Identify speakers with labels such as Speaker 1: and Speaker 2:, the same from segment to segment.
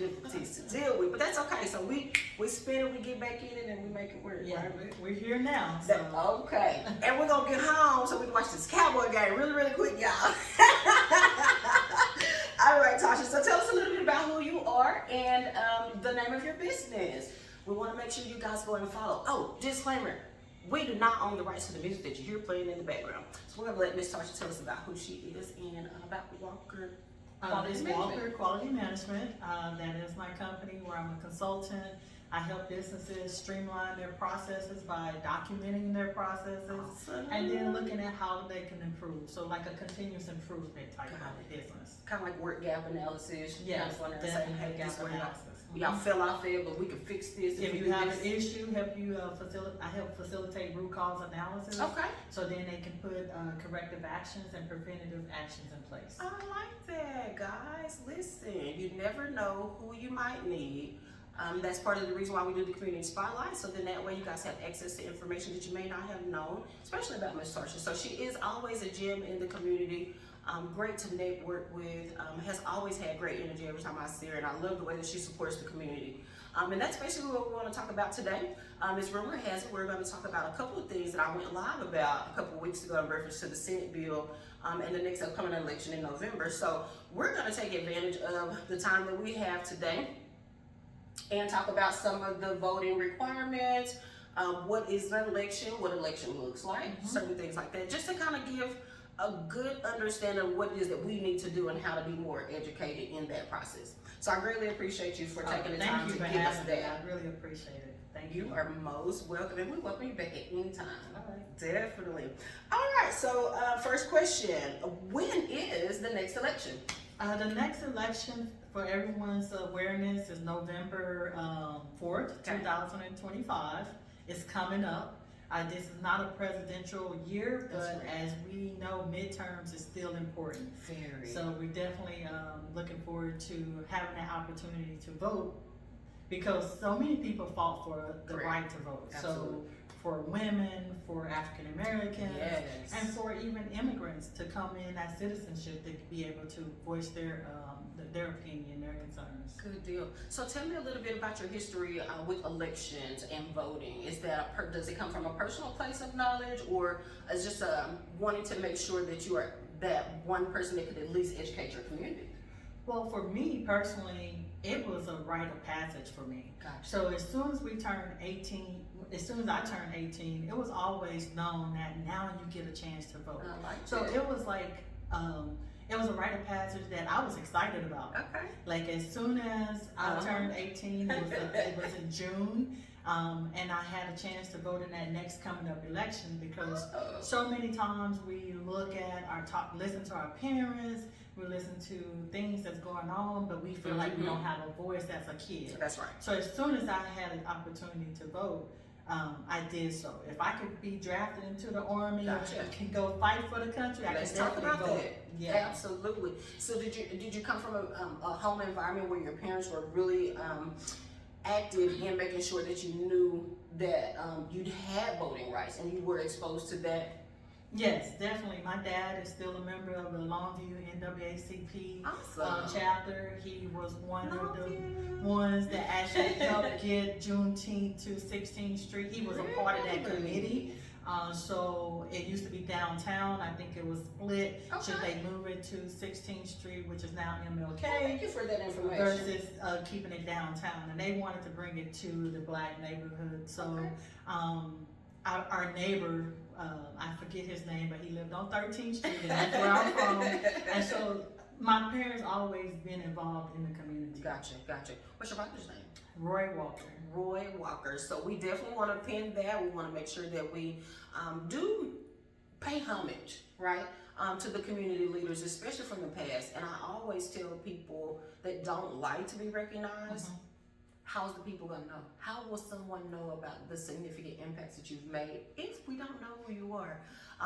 Speaker 1: difficulties to deal with, but that's okay. So we spin it, we get back in it, and we make it work.
Speaker 2: Yeah,
Speaker 1: right?
Speaker 2: we're here now. So.
Speaker 1: Okay, and we're gonna get home so we can watch this Cowboy game really quick, y'all. All right, Tasha. So tell us a little bit about who you are and the name of your business. We want to make sure you guys go and follow. Oh, disclaimer. We do not own the rights to the music that you hear playing in the background. So we're going to let Miss Toysha tell us about who she is and about Walker Quality Management.
Speaker 2: Walker Quality Management. That is my company where I'm a consultant. I help businesses streamline their processes by documenting their processes and then looking at how they can improve. So like a continuous improvement type of business.
Speaker 1: Kind of like work gap analysis.
Speaker 2: Yes, definitely
Speaker 1: hey,
Speaker 2: gap analysis.
Speaker 1: Y'all fell off there, but we can fix this.
Speaker 2: If you have an issue, I help facilitate root cause analysis.
Speaker 1: Okay.
Speaker 2: So then they can put corrective actions and preventative actions in place.
Speaker 1: I like that, guys. Listen, you never know who you might need. That's part of the reason why we do the community spotlight. So then that way you guys have access to information that you may not have known, especially about Miss Toysha. So she is always a gem in the community. Great to network with, has always had great energy every time I see her, and I love the way that she supports the community. And that's basically what we want to talk about today. As rumor has it, we're going to talk about a couple of things that I went live about a couple of weeks ago in reference to the Senate bill and the next upcoming election in November. So we're going to take advantage of the time that we have today and talk about some of the voting requirements, what is an election, what election looks like, certain things like that, just to kind of give a good understanding of what it is that we need to do and how to be more educated in that process. So I greatly appreciate you for taking the time to give us that.
Speaker 2: I really appreciate it. Thank you.
Speaker 1: You are most welcome, and we welcome you back at any time.
Speaker 2: All right.
Speaker 1: Definitely. All right, so first question, when is the next election?
Speaker 2: The next election, for everyone's awareness, is November 4th, 2025. It's coming up. This is not a presidential year, but as we know, midterms is still important.
Speaker 1: Very.
Speaker 2: So we're definitely looking forward to having that opportunity to vote, because so many people fought for the right to vote.
Speaker 1: Absolutely.
Speaker 2: So for women, for African Americans, and for even immigrants to come in as citizenship, they could be able to voice their opinion, their concerns.
Speaker 1: Good deal. So tell me a little bit about your history with elections and voting. Is that does it come from a personal place of knowledge, or is just wanting to make sure that you are that one person that could at least educate your community?
Speaker 2: Well, for me personally, it was a rite of passage for me.
Speaker 1: Gotcha.
Speaker 2: So as soon as I turned 18, it was always known that now you get a chance to vote. So it was like, it was a rite of passage that I was excited about.
Speaker 1: Okay.
Speaker 2: Like as soon as I turned 18, it was in June, and I had a chance to vote in that next coming up election, because so many times we look at listen to our parents, we listen to things that's going on, but we feel like we don't have a voice as a kid.
Speaker 1: That's right.
Speaker 2: So as soon as I had an opportunity to vote, I did so. If I could be drafted into the army or can go fight for the country, I can definitely vote.
Speaker 1: Yeah, absolutely. So did you come from a home environment where your parents were really active in making sure that you knew that you had voting rights and you were exposed to that?
Speaker 2: Yes, definitely. My dad is still a member of the Longview NAACP chapter. He was one of the ones that actually helped get Juneteenth to 16th Street. He was a part of that committee. So it used to be downtown. I think it was split. Should they move it to 16th Street, which is now MLK?
Speaker 1: Thank you for that information.
Speaker 2: Versus keeping it downtown. And they wanted to bring it to the black neighborhood. So our neighbor, I forget his name, but he lived on 13th Street, and that's where I'm from. And so my parents always been involved in the community.
Speaker 1: Gotcha. What's your father's name?
Speaker 2: Roy Walker.
Speaker 1: Roy Walker. So we definitely want to pin that. We want to make sure that we do pay homage, right, to the community leaders, especially from the past. And I always tell people that don't like to be recognized, how's the people gonna know? How will someone know about the significant impacts that you've made if we don't know who you are?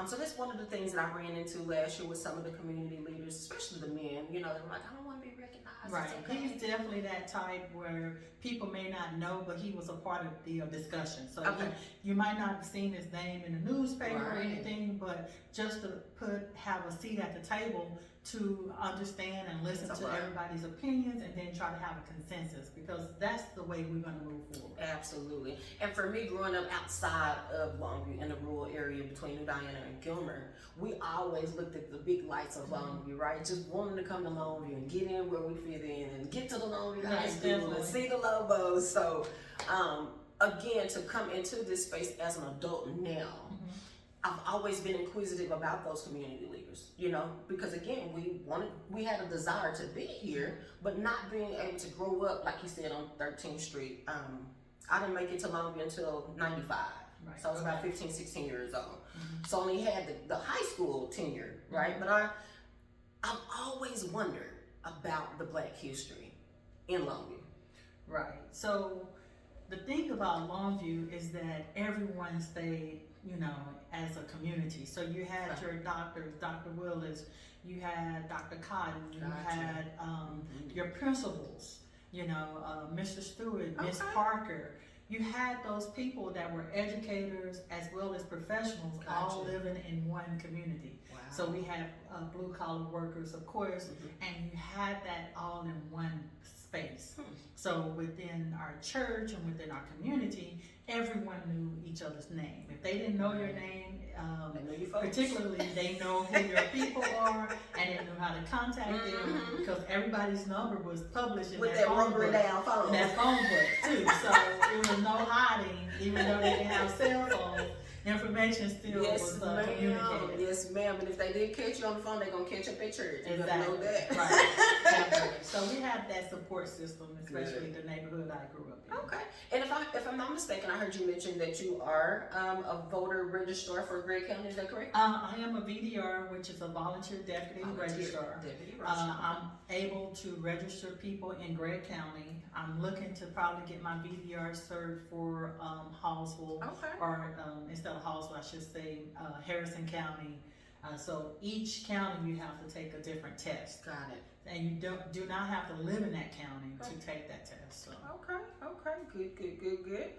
Speaker 1: So that's one of the things that I ran into last year with some of the community leaders, especially the men. You know, they're like, I don't want to be recognized.
Speaker 2: Right.
Speaker 1: Okay.
Speaker 2: He's definitely that type where people may not know, but he was a part of the discussion. So you might not have seen his name in the newspaper or anything, but just to have a seat at the table, to understand and listen to everybody's opinions and then try to have a consensus, because that's the way we're going to move forward.
Speaker 1: Absolutely. And for me, growing up outside of Longview in the rural area between New Diana and Gilmer, we always looked at the big lights of Longview, right? Just wanting to come to Longview and get in where we fit in and get to the Longview High School and see the Lobos. So, again, to come into this space as an adult now, I've always been inquisitive about those community leaders, you know, because again, we had a desire to be here, but not being able to grow up, like you said, on 13th Street. I didn't make it to Longview until 95. Right. So I was about 15, 16 years old. So I only had the high school tenure, right? But I've always wondered about the Black history in Longview.
Speaker 2: Right. So the thing about Longview is that everyone stayed, you know, as a community. So you had your doctors, Dr. Willis, you had Dr. Cotton, you had your principals, you know, Mr. Stewart, Miss Parker. You had those people that were educators as well as professionals, all living in one community. Wow. So we had blue collar workers, of course, and you had that all in one space. So within our church and within our community, everyone knew each other's name. If they didn't know your name, particularly they know who your people are, and they knew how to contact them, because everybody's number was published in that phone book. In that phone book too. So it was no hiding, even though they didn't have cell phones. Information still was communicated.
Speaker 1: Yes, ma'am. And if they did catch you on the phone, they're gonna catch up at church. You
Speaker 2: exactly.
Speaker 1: know that.
Speaker 2: Right. So we have that support system, especially the neighborhood I grew up in.
Speaker 1: Okay. And if I'm not mistaken, I heard you mention that you are a voter registrar for Gregg County. Is that correct?
Speaker 2: I am a VDR, which is a volunteer deputy registrar. I'm able to register people in Gregg County. I'm looking to probably get my VDR cert for Hallsville, or instead of Hallsville, I should say Harrison County. So each county you have to take a different test.
Speaker 1: Got it.
Speaker 2: And you do not have to live in that county to take that test. So.
Speaker 1: Okay, good.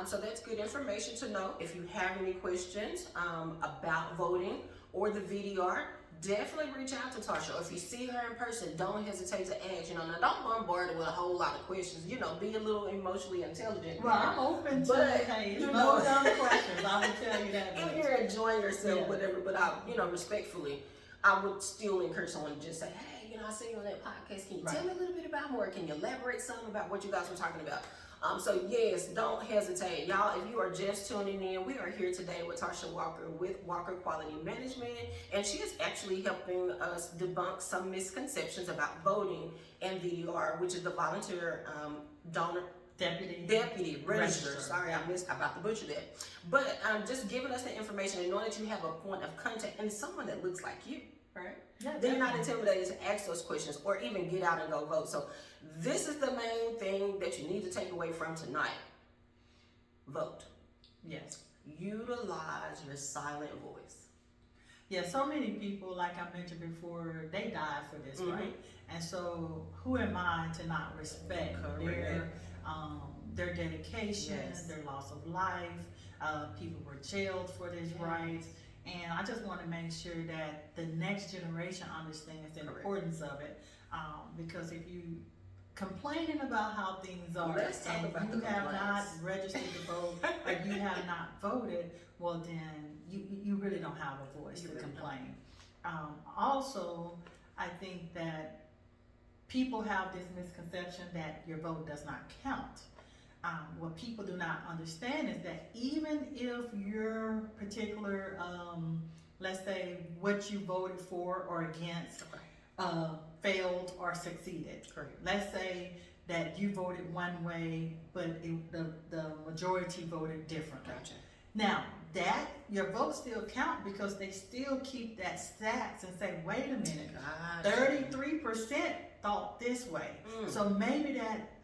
Speaker 1: So that's good information to know. If you have any questions about voting or the VDR, definitely reach out to Toysha. If you see her in person, don't hesitate to ask. You know, now don't bombard her with a whole lot of questions. You know, be a little emotionally intelligent.
Speaker 2: Well, I'm open to hey, you know, dumb questions. I will tell you that.
Speaker 1: If you're enjoying yourself, whatever, but respectfully, I would still encourage someone to just say, hey, you know, I see you on that podcast. Can you tell me a little bit about more? Can you elaborate some about what you guys were talking about? So yes, don't hesitate. Y'all, if you are just tuning in, we are here today with Toysha Walker with Walker Quality Management, and she is actually helping us debunk some misconceptions about voting and VDR, which is the volunteer donor deputy register. Sorry, I'm about to butcher that. But just giving us the information and knowing that you have a point of contact and someone that looks like you, right? Yeah, then you're not intimidated to ask those questions or even get out and go vote. So this is the main thing that you need to take away from tonight. Vote.
Speaker 2: Yes.
Speaker 1: Utilize your silent voice.
Speaker 2: Yeah, so many people, like I mentioned before, they died for this, right? And so who am I to not respect their dedication, their loss of life? People were jailed for this right. And I just want to make sure that the next generation understands the importance of it. Because if you complaining about how things are and you have not registered to vote or you have not voted, well then you really don't have a voice to complain. Also, I think that people have this misconception that your vote does not count. What people do not understand is that even if your particular, let's say what you voted for or against failed or succeeded. Correct. Let's say that you voted one way, but the majority voted differently. Gotcha. Now, your votes still count because they still keep that stats and say, wait a minute, 33% thought this way. So maybe that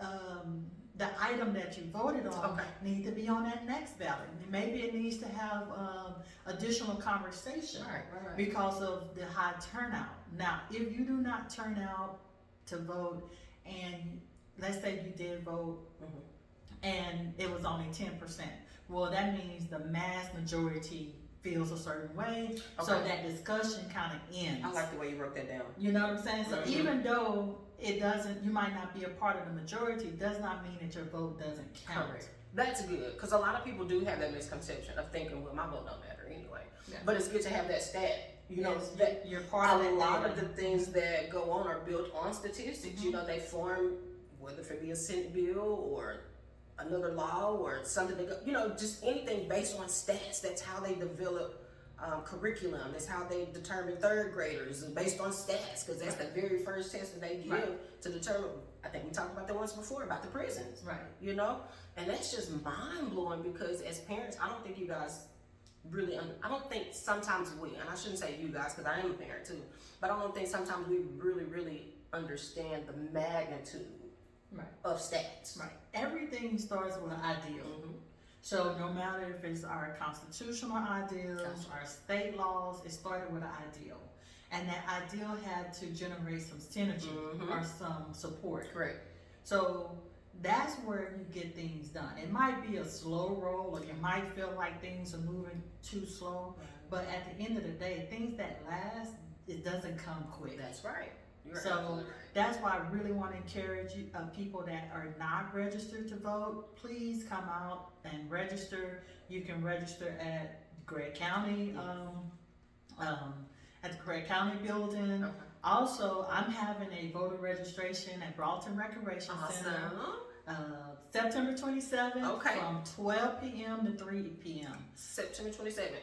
Speaker 2: the item that you voted on needs to be on that next ballot. Maybe it needs to have additional conversation because of the high turnout. Now, if you do not turn out to vote, and let's say you did vote, and it was only 10%, well, that means the mass majority feels a certain way, so that discussion kind of ends.
Speaker 1: I like the way you wrote that down.
Speaker 2: You know what I'm saying? So even though it doesn't, you might not be a part of the majority, does not mean that your vote doesn't count.
Speaker 1: Correct. That's good, because a lot of people do have that misconception of thinking, well, my vote don't matter anyway. Yeah. But it's good to have that stat. You know, that
Speaker 2: you're part of
Speaker 1: a lot of the things that go on are built on statistics. You know, they form, whether it be a Senate bill or another law or something that go, you know, just anything based on stats. That's how they develop curriculum. That's how they determine third graders, based on stats, because that's the very first test that they give to determine. I think we talked about that once before about the prisons, you know, and that's just mind blowing, because as parents, I don't think you guys really, I don't think sometimes we, and I shouldn't say you guys because I am a parent too, but I don't think sometimes we really understand the magnitude of stats.
Speaker 2: Everything starts with an ideal. So no matter if it's our constitutional ideals, our state laws, it started with an ideal. And that ideal had to generate some synergy or some support.
Speaker 1: Correct.
Speaker 2: So that's where you get things done. It might be a slow roll, or you might feel like things are moving too slow, but at the end of the day, things that last, it doesn't come quick.
Speaker 1: That's right.
Speaker 2: So that's why I really want to encourage you, people that are not registered to vote, please come out and register. You can register at Gregg County, at the Gregg County building. Also, I'm having a voter registration at Broughton Recreation Center, September 27th from 12 p.m. to 3 p.m.
Speaker 1: September 27th.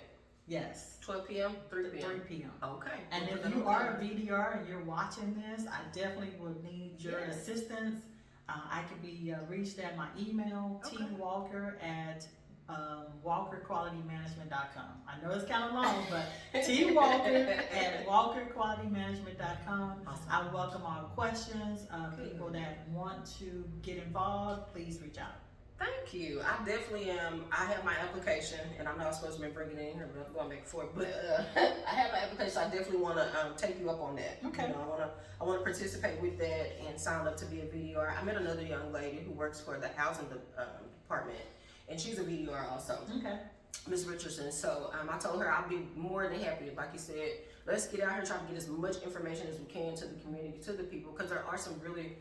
Speaker 2: Yes.
Speaker 1: 12 p.m., 3 p.m.
Speaker 2: 3 p.m.
Speaker 1: Okay.
Speaker 2: And if you are a VDR and you're watching this, I definitely would need your assistance. I can be reached at my email, Walker at walkerqualitymanagement.com. I know it's kind of long, but Walker at walkerqualitymanagement.com. Awesome. I welcome all questions. People that want to get involved, please reach out.
Speaker 1: Thank you. I definitely am. I have my application, and I'm not supposed to be bringing it in here, but I'm going back and forth. But I have my application. So I definitely want to take you up on that.
Speaker 2: Okay.
Speaker 1: You know, I want to participate with that and sign up to be a VDR. I met another young lady who works for the housing department, and she's a VDR also.
Speaker 2: Okay.
Speaker 1: Ms. Richardson. So I told her I'll be more than happy. Like you said, let's get out here, try to get as much information as we can to the community, to the people, because there are some really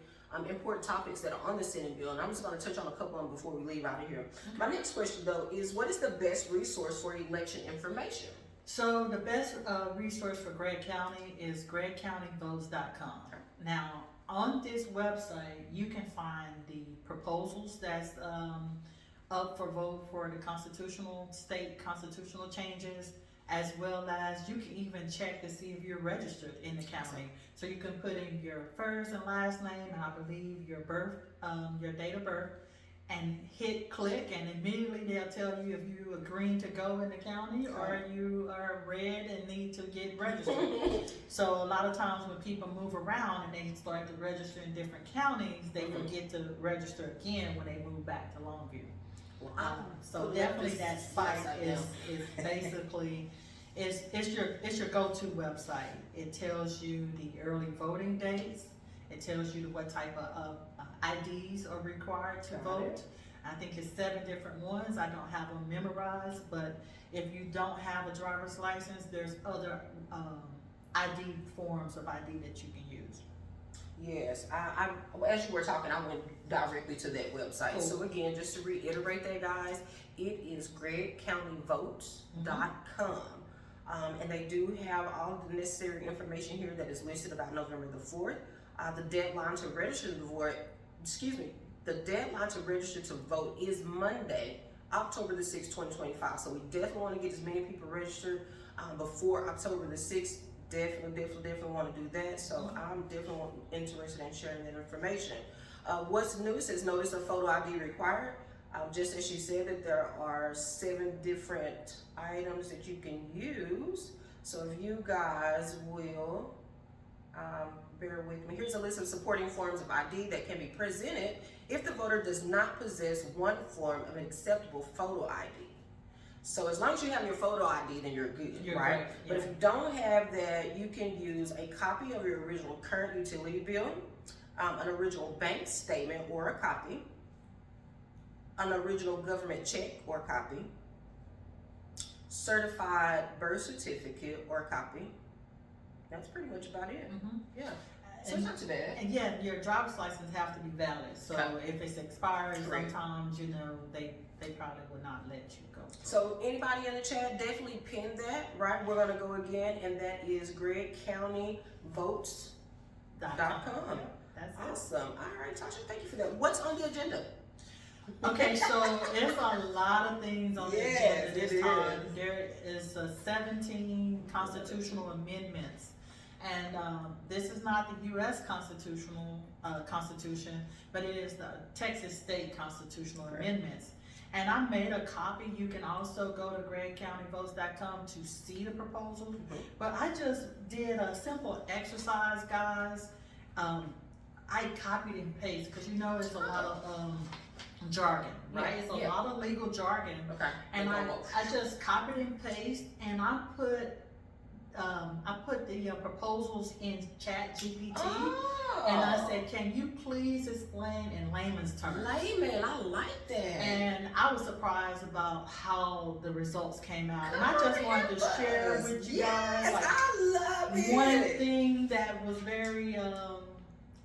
Speaker 1: important topics that are on the Senate bill, and I'm just going to touch on a couple of them before we leave out of here. Okay. My next question, though, is what is the best resource for election information?
Speaker 2: So the best resource for Gregg County is greggcountyvotes.com. Now, on this website, you can find the proposals that's up for vote for the state constitutional changes, as well as you can even check to see if you're registered in the county. So you can put in your first and last name, and I believe your your date of birth, and hit click, and immediately they'll tell you if you agree to go in the county or you are red and need to get registered. So a lot of times when people move around and they start to register in different counties, they forget to register again when they move back to Longview. So definitely that site is basically it's your go-to website. It tells you the early voting dates. It tells you what type of IDs are required to vote. I think it's 7 different ones. I don't have them memorized, but if you don't have a driver's license, there's other ID forms of ID that you can use.
Speaker 1: Yes, I as you were talking, I went directly to that website. Cool. So again, just to reiterate that, guys, it is greggcountyvotes.com. And they do have all the necessary information here that is listed about November the 4th. The deadline to register to vote, the deadline to register to vote is Monday, October the 6th, 2025. So we definitely want to get as many people registered before October the 6th. Definitely want to do that. So I'm definitely interested in sharing that information. What's new? It says notice of photo ID required. Just as she said that there are 7 different items that you can use. So if you guys will bear with me. Here's a list of supporting forms of ID that can be presented if the voter does not possess one form of an acceptable photo ID. So as long as you have your photo ID, then you're good, right? Yeah. But if you don't have that, you can use a copy of your original current utility bill, an original bank statement or a copy, an original government check or copy, certified birth certificate or copy. That's pretty much about it. Yeah. So it's not too bad.
Speaker 2: And yeah, your driver's license have to be valid. So
Speaker 1: Okay.
Speaker 2: if it's expired,
Speaker 1: Correct.
Speaker 2: sometimes, they probably will not let you go.
Speaker 1: So anybody in the chat, definitely pin that, right? We're gonna go again, and that is GreggCountyVotes.com.
Speaker 2: Yeah, that's
Speaker 1: Awesome. All right, Tasha, thank you for that. What's on the agenda?
Speaker 2: it. Okay, so it's a lot of things on the agenda this time. There is 17 constitutional amendments. And this is not the U.S. Constitution, but it is the Texas State Constitutional Amendments. And I made a copy. You can also go to GreggCountyVotes.com to see the proposals. But I just did a simple exercise, guys. I copied and pasted because it's a lot of jargon, right? It's a lot of legal jargon.
Speaker 1: Okay.
Speaker 2: And I just copied and pasted, and I put the proposals in ChatGPT, and I said, "Can you please explain in layman's terms?"
Speaker 1: Layman, I like that.
Speaker 2: And I was surprised about how the results came out, and I just wanted to share with you guys. Like,
Speaker 1: I love it.
Speaker 2: one thing that was very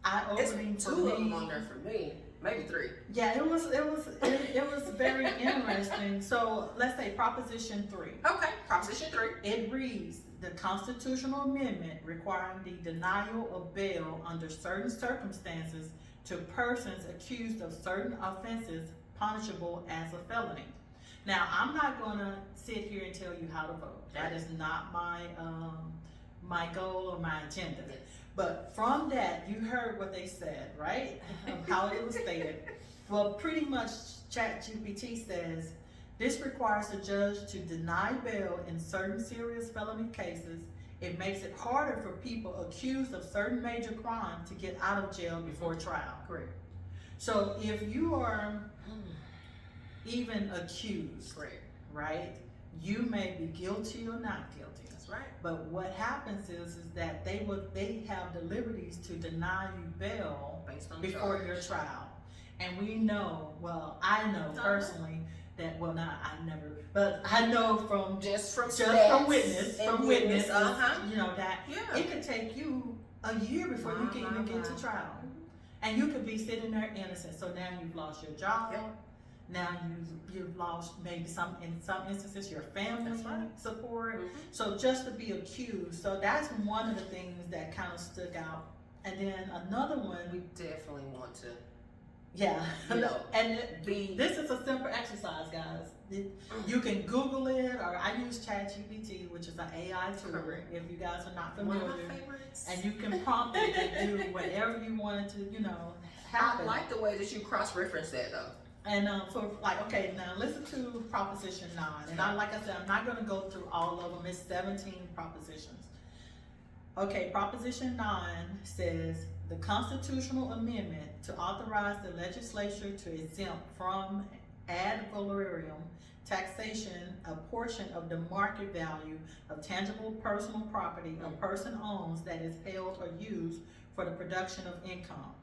Speaker 2: eye-opening for
Speaker 1: two
Speaker 2: me.
Speaker 1: of them on there for me, maybe 3.
Speaker 2: Yeah, it was very interesting. So let's say Proposition 3.
Speaker 1: Okay, Proposition 3.
Speaker 2: It reads, the constitutional amendment requiring the denial of bail under certain circumstances to persons accused of certain offenses punishable as a felony. Now, I'm not going to sit here and tell you how to vote. That is not my goal or my agenda. But from that, you heard what they said, right? Of how it was stated. Well, pretty much ChatGPT says, this requires the judge to deny bail in certain serious felony cases. It makes it harder for people accused of certain major crimes to get out of jail before trial.
Speaker 1: Correct.
Speaker 2: So if you are even accused, right, you may be guilty or not guilty.
Speaker 1: That's right.
Speaker 2: But what happens is that they have the liberties to deny you bail
Speaker 1: Based on
Speaker 2: before your trial. And we know, well, I know personally that, well, not I never, but I know from witness, that it could take you a year before you can even get to trial. And you could be sitting there innocent. So now you've lost your job. Now you've lost maybe in some instances your family support. So just to be accused. So that's one of the things that kind of stuck out. And then another one,
Speaker 1: we definitely want to.
Speaker 2: This is a simple exercise, guys. You can Google it, or I use ChatGPT, which is an AI tool. If you guys are not familiar,
Speaker 1: one of my favorites.
Speaker 2: And you can prompt it to do whatever you want it to, happen.
Speaker 1: I like the way that you cross-reference that, though.
Speaker 2: And now listen to Proposition 9. And like I said, I'm not going to go through all of them. It's 17 propositions. Okay, Proposition 9 says, the constitutional amendment to authorize the legislature to exempt from ad valorem taxation a portion of the market value of tangible personal property a person owns that is held or used for the production of income.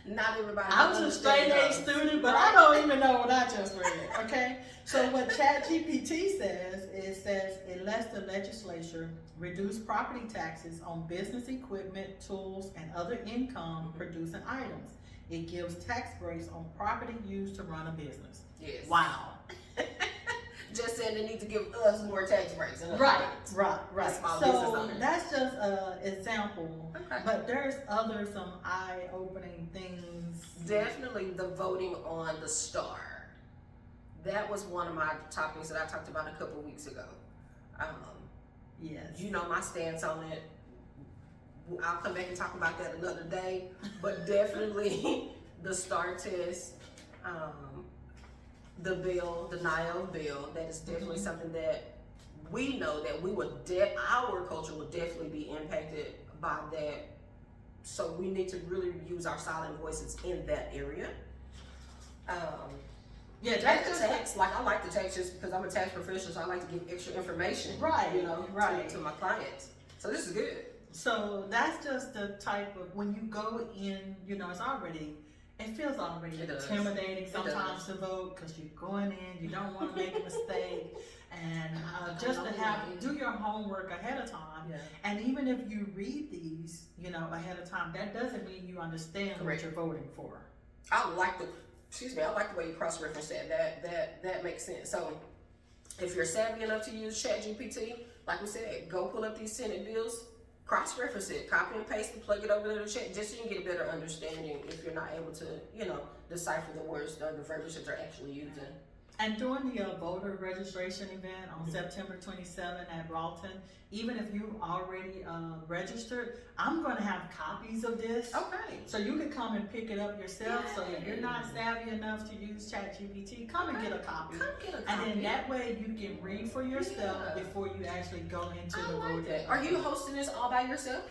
Speaker 1: Not everybody.
Speaker 2: I was a straight A student, but I don't even know what I just read. Okay, so what ChatGPT says, it says it lets the legislature reduce property taxes on business equipment, tools, and other income producing items. It gives tax breaks on property used to run a business.
Speaker 1: Yes.
Speaker 2: Wow.
Speaker 1: Just saying they need to give us more tax breaks.
Speaker 2: Right.
Speaker 1: So
Speaker 2: that's just an example.
Speaker 1: Okay.
Speaker 2: But there's some eye-opening things.
Speaker 1: Definitely the voting on the Starr. That was one of my topics that I talked about a couple of weeks ago.
Speaker 2: Yes.
Speaker 1: You know my stance on it. I'll come back and talk about that another day. But definitely the Starr Test. The bill, denial bill, that is definitely something that we know that our culture will definitely be impacted by that. So we need to really use our silent voices in that area. That's the tax. Like I like the tax just because I'm a tax professional, so I like to give extra information. To my clients. So this is good.
Speaker 2: So that's just the type of when you go in, it's already. it feels already
Speaker 1: It does.
Speaker 2: intimidating
Speaker 1: It
Speaker 2: sometimes to vote because you're going in, you don't want to make a mistake, and just to do your homework ahead of time.
Speaker 1: Yeah.
Speaker 2: And even if you read these, you know, ahead of time, that doesn't mean you understand
Speaker 1: Correct.
Speaker 2: what you're voting for.
Speaker 1: I like the way you cross-reference that. That makes sense. So if you're savvy enough to use ChatGPT, like we said, go pull up these Senate bills, cross-reference it, copy and paste it, plug it over to the chat, just so you can get a better understanding if you're not able to, you know, decipher the words, the verbiage that they're actually using.
Speaker 2: And during the voter registration event on September 27 at Broughton, even if you've already registered, I'm going to have copies of this.
Speaker 1: Okay.
Speaker 2: So you can come and pick it up yourself.
Speaker 1: Yay.
Speaker 2: So if you're not savvy enough to use ChatGPT, come and get a copy.
Speaker 1: Come get a copy.
Speaker 2: And then that way you can read for yourself before you actually go into the vote.
Speaker 1: That. Are you hosting this all by yourself?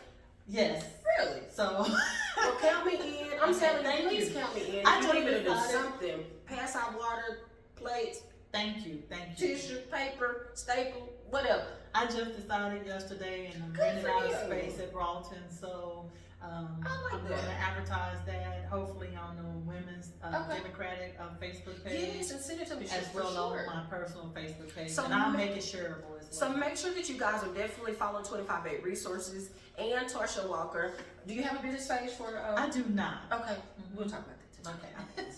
Speaker 2: Yes.
Speaker 1: Really?
Speaker 2: So
Speaker 1: well, count me in. I'm telling you, please count me in.
Speaker 2: I
Speaker 1: If
Speaker 2: just
Speaker 1: you need me to do
Speaker 2: decided-
Speaker 1: something, pass out water, plates,
Speaker 2: thank you.
Speaker 1: tissue, paper, staple, whatever.
Speaker 2: I just decided yesterday and I'm
Speaker 1: Good
Speaker 2: renting
Speaker 1: for
Speaker 2: out a
Speaker 1: you.
Speaker 2: space at Broughton, so I'm
Speaker 1: that.
Speaker 2: going to advertise that hopefully on the Women's
Speaker 1: Okay.
Speaker 2: Democratic Facebook page,
Speaker 1: Yes, and send it to me.
Speaker 2: as
Speaker 1: for
Speaker 2: well
Speaker 1: sure.
Speaker 2: on my personal Facebook page,
Speaker 1: So
Speaker 2: and I'll make it shareable as
Speaker 1: So
Speaker 2: well.
Speaker 1: make sure that you guys are definitely following 25-8 Resources and Toysha Walker. Do you have a business page for?
Speaker 2: I do not.
Speaker 1: Okay, we'll talk about that too.
Speaker 2: Okay.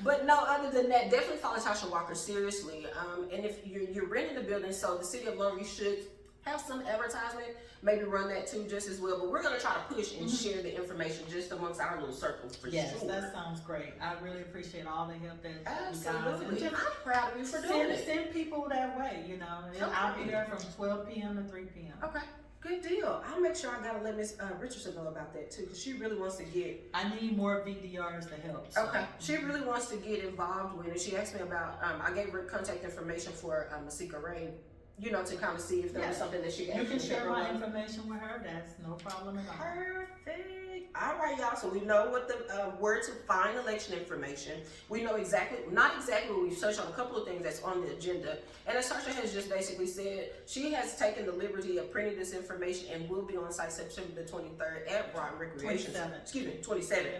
Speaker 1: But no, other than that, definitely follow Toysha Walker seriously. And if you're renting the building, so the city of Longview should have some advertisement, maybe run that too just as well. But we're gonna try to push and share the information just amongst our little circles for
Speaker 2: Yes,
Speaker 1: sure.
Speaker 2: that sounds great. I really appreciate all the help that you guys
Speaker 1: Absolutely.
Speaker 2: and
Speaker 1: I'm proud of you for doing it.
Speaker 2: send people that way. You know, I'll be there from 12 p.m. to 3 p.m.
Speaker 1: Okay, good deal. I'll make sure I gotta let Miss Richardson know about that too, because she really wants to get.
Speaker 2: I need more VDRs to help. So.
Speaker 1: Okay, she really wants to get involved with it. She asked me about. I gave her contact information for Masika Ray. You know, to kind of see if there was something that she could
Speaker 2: You can
Speaker 1: actually
Speaker 2: share
Speaker 1: help
Speaker 2: my
Speaker 1: her with.
Speaker 2: information with her. That's no problem at all.
Speaker 1: Perfect. All right, y'all. So we know what the where to find election information. We know not exactly, but we've touched on a couple of things that's on the agenda. And as Tasha has just basically said, she has taken the liberty of printing this information and will be on site September the 23rd at Broad Recreation.
Speaker 2: 27.
Speaker 1: Excuse me, 27.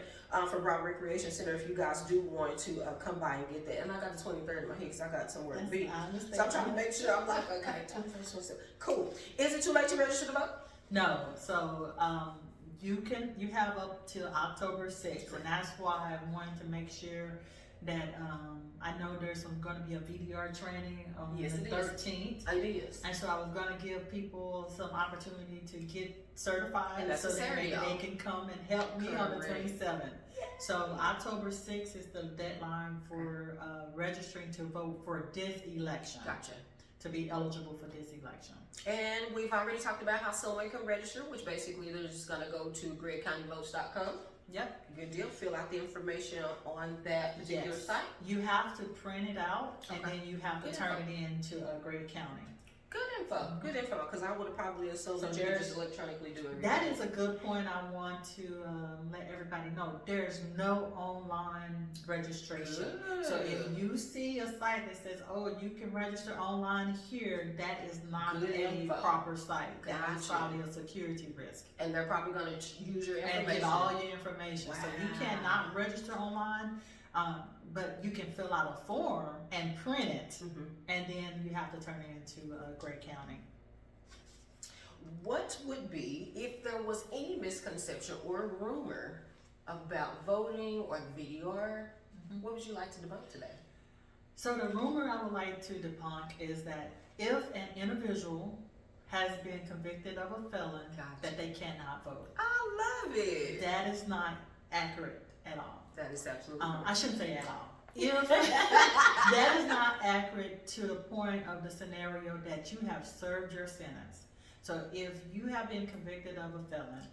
Speaker 1: For Broad Recreation Center, if you guys do want to come by and get that. And I got the 23rd in my head because I got somewhere to be. So I'm trying to make sure. I'm like, okay, 21st, 27th. Cool. Is it too late to register to vote?
Speaker 2: No. So you have up till October 6th, and that's why I wanted to make sure that I know there's going to be a VDR training on the 13th.
Speaker 1: It is.
Speaker 2: And so I was going to give people some opportunity to get certified so that maybe they can come and help me on the 27th. So October 6th is the deadline for registering to vote for this election.
Speaker 1: Gotcha.
Speaker 2: To be eligible for this election.
Speaker 1: And we've already talked about how someone can register, which basically they're just going to go to GreggCountyVotes.com.
Speaker 2: Yep.
Speaker 1: Good deal. Fill out the information on that particular site.
Speaker 2: You have to print it out, and then you have to turn it in to Gregg County.
Speaker 1: Good info. Good info. Because I would have probably assumed that you could just electronically do it.
Speaker 2: That is a good point. I want to let everybody know. There's no online registration.
Speaker 1: Good.
Speaker 2: So if you see a site that says, "Oh, you can register online here," that is not a proper site. That is probably a security risk.
Speaker 1: And they're probably going to use your information.
Speaker 2: And get all your information. Wow. So you cannot register online. But you can fill out a form and print it, and then you have to turn it into Gregg County.
Speaker 1: What would be, if there was any misconception or rumor about voting or the VDR, what would you like to debunk today?
Speaker 2: So the rumor I would like to debunk is that if an individual has been convicted of a felon, that they cannot vote.
Speaker 1: I love it.
Speaker 2: That is not accurate at all.
Speaker 1: That is absolutely
Speaker 2: I shouldn't say at all. If that is not accurate to the point of the scenario that you have served your sentence. So if you have been convicted of a felon,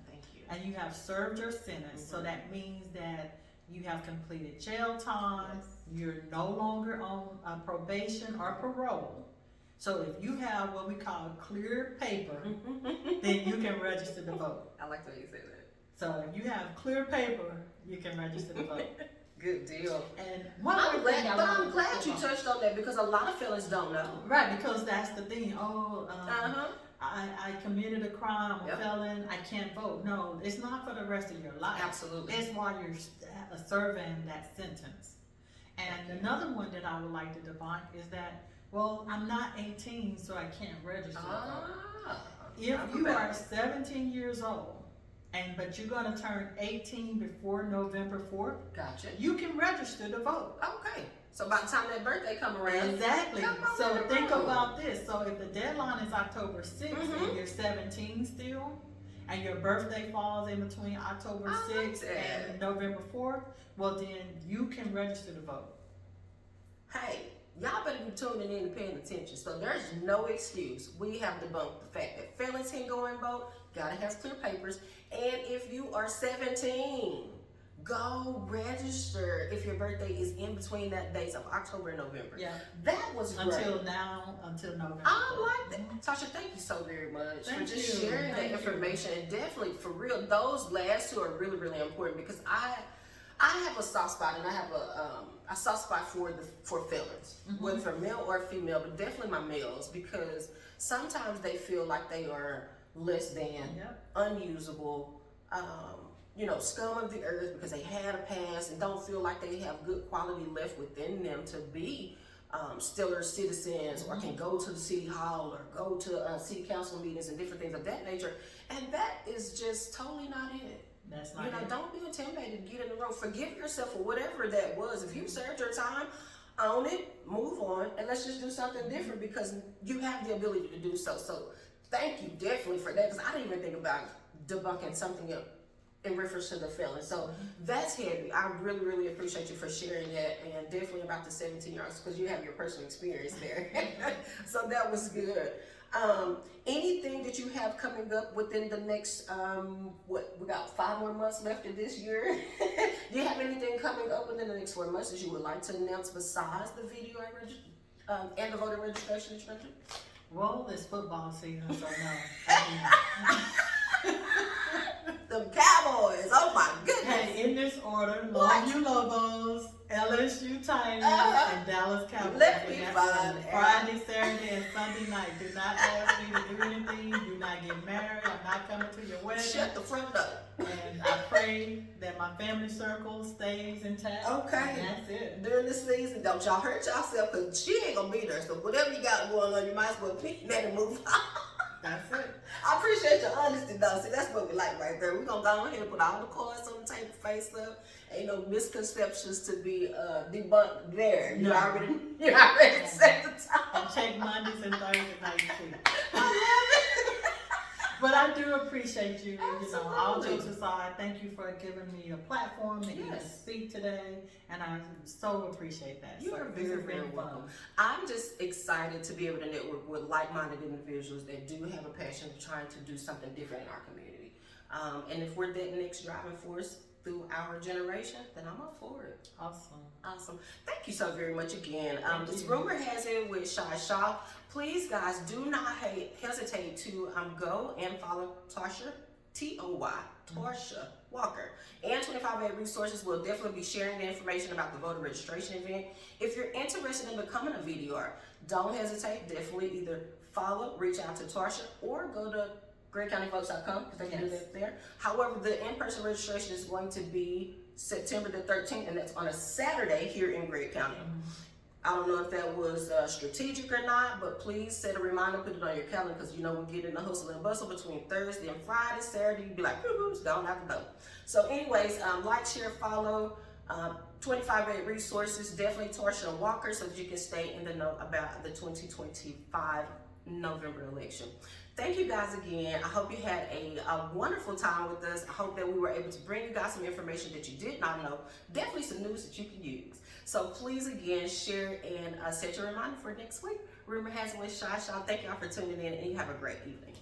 Speaker 2: and you have served your sentence, so that means that you have completed jail time, you're no longer on probation or parole. So if you have what we call clear paper, then you can register to vote.
Speaker 1: I like the way you say that.
Speaker 2: So if you have clear paper, you can register to vote.
Speaker 1: Good deal.
Speaker 2: And
Speaker 1: I'm glad you touched on that because a lot of felons don't know.
Speaker 2: Right, because that's the thing. I committed a crime, I'm a
Speaker 1: Yep.
Speaker 2: felon, I can't vote. No, it's not for the rest of your life.
Speaker 1: Absolutely.
Speaker 2: It's while you're serving that sentence. And another one that I would like to debunk is that, well, I'm not 18, so I can't register. If you are 17 years old, but you're gonna turn 18 before November 4th,
Speaker 1: Gotcha.
Speaker 2: you can register to vote.
Speaker 1: Okay. So by the time that birthday come around,
Speaker 2: Exactly.
Speaker 1: come on
Speaker 2: So
Speaker 1: in the
Speaker 2: think
Speaker 1: room.
Speaker 2: about this. So if the deadline is October 6th
Speaker 1: Mhm.
Speaker 2: and you're 17 still, and your birthday falls in between October
Speaker 1: I like
Speaker 2: 6th
Speaker 1: that.
Speaker 2: and November 4th, well then you can register to vote.
Speaker 1: Hey, y'all better be tuning in and paying attention. So there's no excuse. We have debunked the fact that felons can go and vote. Gotta have clear papers. And if you are 17, go register if your birthday is in between that dates of October and November.
Speaker 2: Yeah.
Speaker 1: That was great.
Speaker 2: Until November.
Speaker 1: I like that. Tasha, thank you so very much for
Speaker 2: Thank
Speaker 1: just
Speaker 2: you.
Speaker 1: sharing
Speaker 2: Thank
Speaker 1: that
Speaker 2: you.
Speaker 1: information. And definitely, for real, those last two are really, really important because I have a soft spot, and I have a soft spot for felons,
Speaker 2: Mhm.
Speaker 1: whether for male or female, but definitely my males, because sometimes they feel like they are less than,
Speaker 2: Yep.
Speaker 1: unusable, scum of the earth because they had a past and don't feel like they have good quality left within them to be stellar citizens, or can go to the city hall or go to city council meetings and different things of that nature. And that is just totally not it.
Speaker 2: That's not it.
Speaker 1: Don't be intimidated to get in the room. Forgive yourself for whatever that was. If you served your time, own it, move on, and let's just do something different because you have the ability to do so. So thank you definitely for that, because I didn't even think about debunking something in reference to the felon. So that's heavy. I really, really appreciate you for sharing that, and definitely about the 17-year-olds because you have your personal experience there. So that was good. Anything that you have coming up within the next, we got 5 more months left of this year. Do you have anything coming up within the next 4 months that you would like to announce besides the video and the voter registration that you mentioned?
Speaker 2: Well, it's football season, so no.
Speaker 1: The Cowboys, oh my goodness.
Speaker 2: Hey, in this order, Longview Lobos, LSU Tigers, and Dallas Cowboys.
Speaker 1: Let me
Speaker 2: And that's
Speaker 1: find
Speaker 2: on Friday, Saturday, and Sunday night. Do not ask me to do anything. Do not get married. I'm not coming to your wedding.
Speaker 1: Shut the front door.
Speaker 2: And I pray that my family circle stays intact.
Speaker 1: Okay.
Speaker 2: And that's it.
Speaker 1: During the season, don't y'all hurt yourself because she ain't gonna be there. So whatever you got going on, you might as well pick that and move on.
Speaker 2: That's it.
Speaker 1: I appreciate your honesty though. See, that's what we like right there. We're gonna go ahead and put all the cards on the table, face up. Ain't no misconceptions to be debunked there. You
Speaker 2: No.
Speaker 1: already set the time.
Speaker 2: And check Mondays and Thursdays nights too.
Speaker 1: I love it.
Speaker 2: But I do appreciate you, all
Speaker 1: Absolutely.
Speaker 2: jokes aside, thank you for giving me a platform to even
Speaker 1: Yes.
Speaker 2: speak today, and I so appreciate that.
Speaker 1: You
Speaker 2: So
Speaker 1: are
Speaker 2: this
Speaker 1: very,
Speaker 2: has
Speaker 1: very
Speaker 2: been
Speaker 1: welcome.
Speaker 2: fun.
Speaker 1: I'm just excited to be able to network with like-minded individuals that do have a passion of trying to do something different in our community. And if we're that next driving force through our generation, then I'm up for it. Awesome. Thank you so very much again. This rumor has it with Shy Shaw. Please, guys, do not hesitate to go and follow Toysha, Toy, Toysha Walker. And 25A Resources will definitely be sharing the information about the voter registration event. If you're interested in becoming a VDR, don't hesitate. Definitely either follow, reach out to Toysha, or go to GrayCountyVotes.com because they can do that there. However, the in-person registration is going to be September the 13th, and that's on a Saturday here in Gray County. I don't know if that was strategic or not, but please set a reminder, put it on your calendar, because we get in the hustle and bustle between Thursday and Friday. Saturday, you'd be like, it's gone out the door. So anyways, like, share, follow 25A Resources, definitely Toysha Walker, so that you can stay in the know about the 2025 November election. Thank you guys again. I hope you had a wonderful time with us. I hope that we were able to bring you guys some information that you did not know. Definitely some news that you can use. So please, again, share and set your reminder for next week. Rumor has it with Shy Shaw. Thank y'all for tuning in, and you have a great evening.